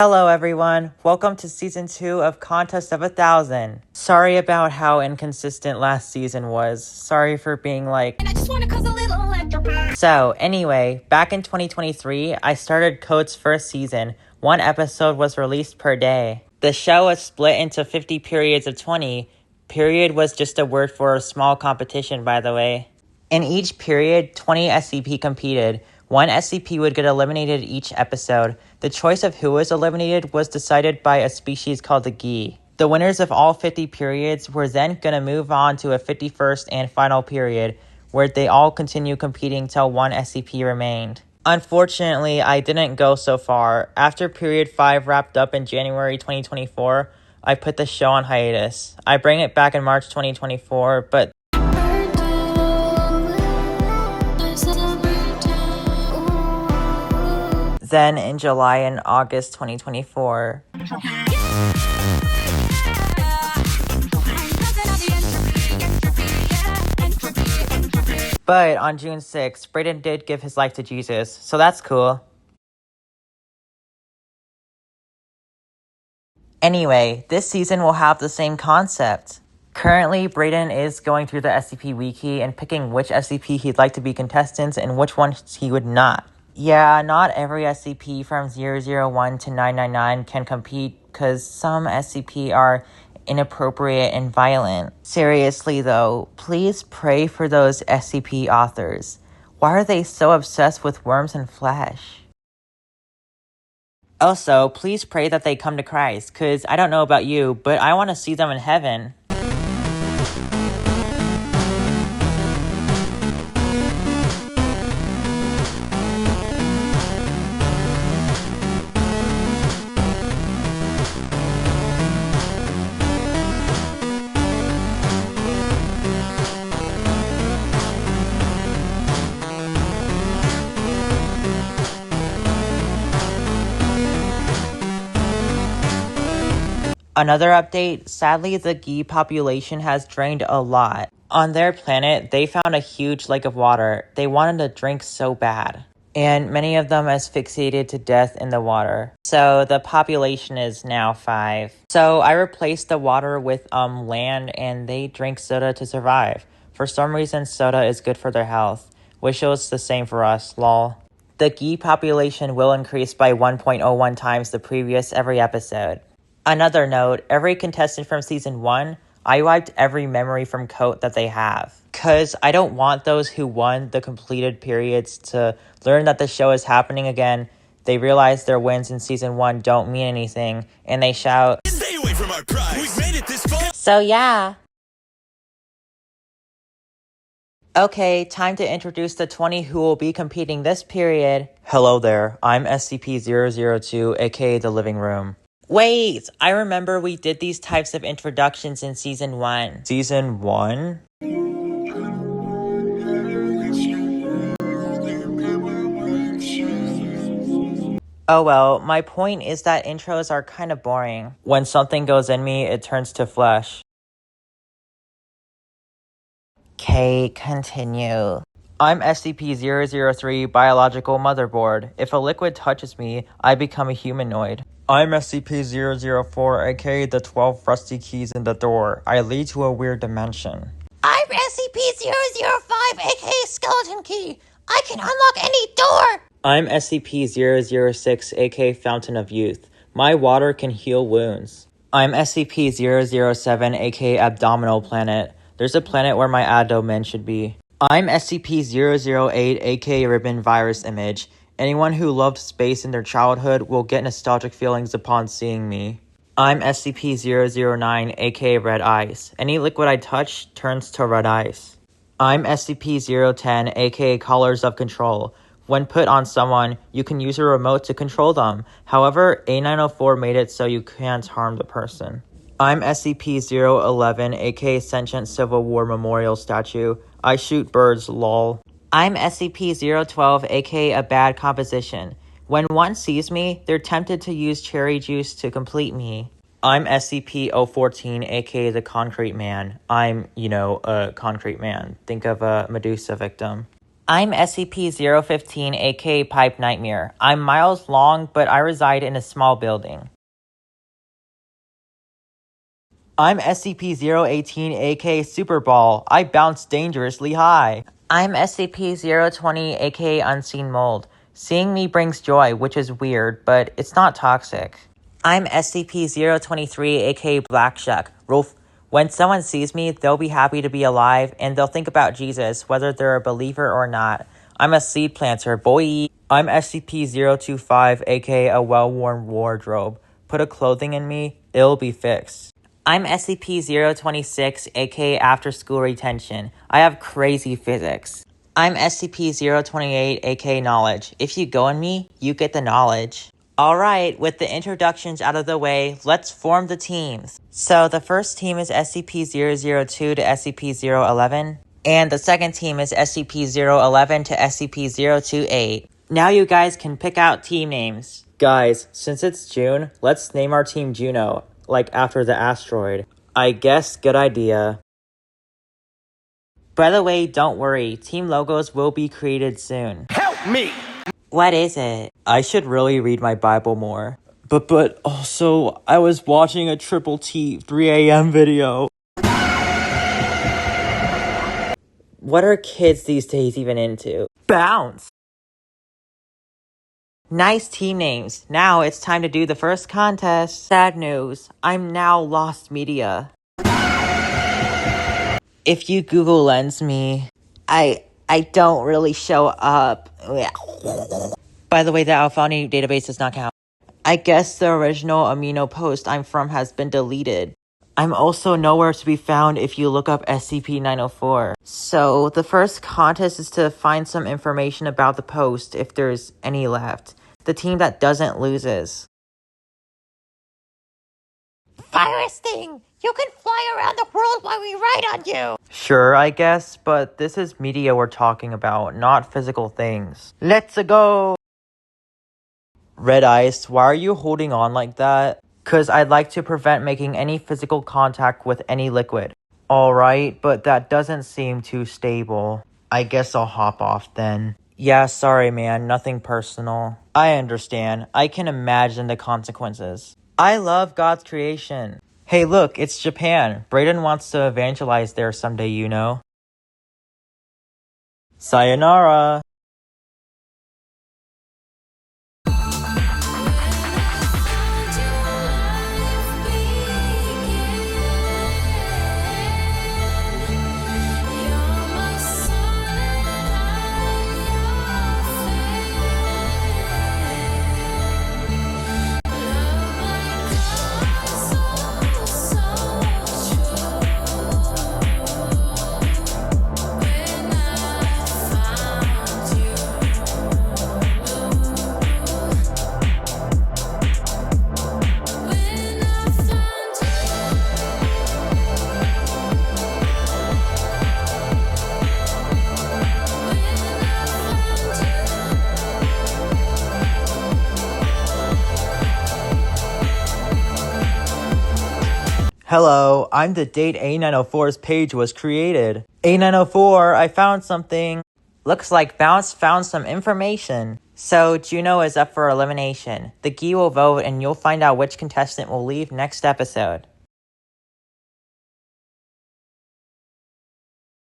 Hello everyone, welcome to season 2 of Contest of 1,000. Sorry about how inconsistent last season was. Sorry for being like... And I just wanna cause a little electric. So anyway, back in 2023, I started COATA's first season. One episode was released per day. The show was split into 50 periods of 20. Period was just a word for a small competition, by the way. In each period, 20 SCP competed. One SCP would get eliminated each episode. The choice of who was eliminated was decided by a species called the Gi. The winners of all 50 periods were then going to move on to a 51st and final period, where they all continue competing till one SCP remained. Unfortunately, I didn't go so far. After period 5 wrapped up in January 2024, I put the show on hiatus. I bring it back in March 2024, but then in July and August 2024. But on June 6th, Brayden did give his life to Jesus, so that's cool. Anyway, this season will have the same concept. Currently, Brayden is going through the SCP Wiki and picking which SCP he'd like to be contestants and which ones he would not. Yeah, not every SCP from 001 to 999 can compete because some SCP are inappropriate and violent. Seriously though, please pray for those SCP authors. Why are they so obsessed with worms and flesh? Also, please pray that they come to Christ, because I don't know about you, but I want to see them in heaven. Another update, sadly the Gi population has drained a lot. On their planet, they found a huge lake of water. They wanted to drink so bad. And many of them asphyxiated to death in the water. So the population is now 5. So I replaced the water with land and they drink soda to survive. For some reason soda is good for their health. Wish it was the same for us, lol. The Gi population will increase by 1.01 times the previous every episode. Another note, every contestant from Season 1, I wiped every memory from COATA that they have. Cause I don't want those who won the completed periods to learn that the show is happening again, they realize their wins in Season 1 don't mean anything, and they shout, "Stay away from our prize! We've made it this far!" So yeah. Okay, time to introduce the 20 who will be competing this period. Hello there, I'm SCP-002, aka The Living Room. Wait, I remember we did these types of introductions in Season 1. Season 1? Oh well, my point is that intros are kind of boring. When something goes in me, it turns to flesh. Okay, continue. I'm SCP-003 Biological Motherboard. If a liquid touches me, I become a humanoid. I'm SCP-004, aka the 12 rusty keys in the door. I lead to a weird dimension. I'm SCP-005, aka Skeleton Key. I can unlock any door! I'm SCP-006, aka Fountain of Youth. My water can heal wounds. I'm SCP-007, aka Abdominal Planet. There's a planet where my abdomen should be. I'm SCP-008, aka Ribbon Virus Image. Anyone who loved space in their childhood will get nostalgic feelings upon seeing me. I'm SCP-009, aka Red Ice. Any liquid I touch turns to red ice. I'm SCP-010, aka Collars of Control. When put on someone, you can use a remote to control them. However, A904 made it so you can't harm the person. I'm SCP-011, aka Sentient Civil War Memorial Statue. I shoot birds, lol. I'm SCP-012, aka a bad composition. When one sees me, they're tempted to use cherry juice to complete me. I'm SCP-014, aka the Concrete Man. I'm, a concrete man. Think of a Medusa victim. I'm SCP-015, aka Pipe Nightmare. I'm miles long, but I reside in a small building. I'm SCP-018, aka Superball. I bounce dangerously high. I'm SCP-020, aka Unseen Mold. Seeing me brings joy, which is weird, but it's not toxic. I'm SCP-023, aka Black Shuck. When someone sees me, they'll be happy to be alive, and they'll think about Jesus, whether they're a believer or not. I'm a seed planter, boy. I'm SCP-025, aka a well-worn wardrobe. Put a clothing in me, it'll be fixed. I'm SCP-026, aka After School Retention. I have crazy physics. I'm SCP-028, aka Knowledge. If you go in me, you get the knowledge. Alright, with the introductions out of the way, let's form the teams. So the first team is SCP-002 to SCP-011, and the second team is SCP-011 to SCP-028. Now you guys can pick out team names. Guys, since it's June, let's name our team Juno, like after the asteroid. I guess good idea. By the way, don't worry, team logos will be created soon. Help me! What is it? I should really read my Bible more. But also, I was watching a Triple T 3 a.m. video. What are kids these days even into? Bounce! Nice team names. Now it's time to do the first contest. Sad news. I'm now lost media. If you Google Lens me, I don't really show up. By the way, the Alphani database does not count. I guess the original amino post I'm from has been deleted. I'm also nowhere to be found if you look up SCP-904. So, the first contest is to find some information about the post, if there's any left. The team that doesn't loses. Virus thing! You can fly around the world while we ride on you! Sure, I guess, but this is media we're talking about, not physical things. Let's go! Red Ice, why are you holding on like that? 'Cause I'd like to prevent making any physical contact with any liquid. Alright, but that doesn't seem too stable. I guess I'll hop off then. Yeah, sorry man, nothing personal. I understand. I can imagine the consequences. I love God's creation. Hey look, it's Japan. Brayden wants to evangelize there someday, you know. Sayonara! Hello, I'm the date A904's page was created. A904, I found something. Looks like Bounce found some information. So, Juno is up for elimination. The Gi will vote and you'll find out which contestant will leave next episode.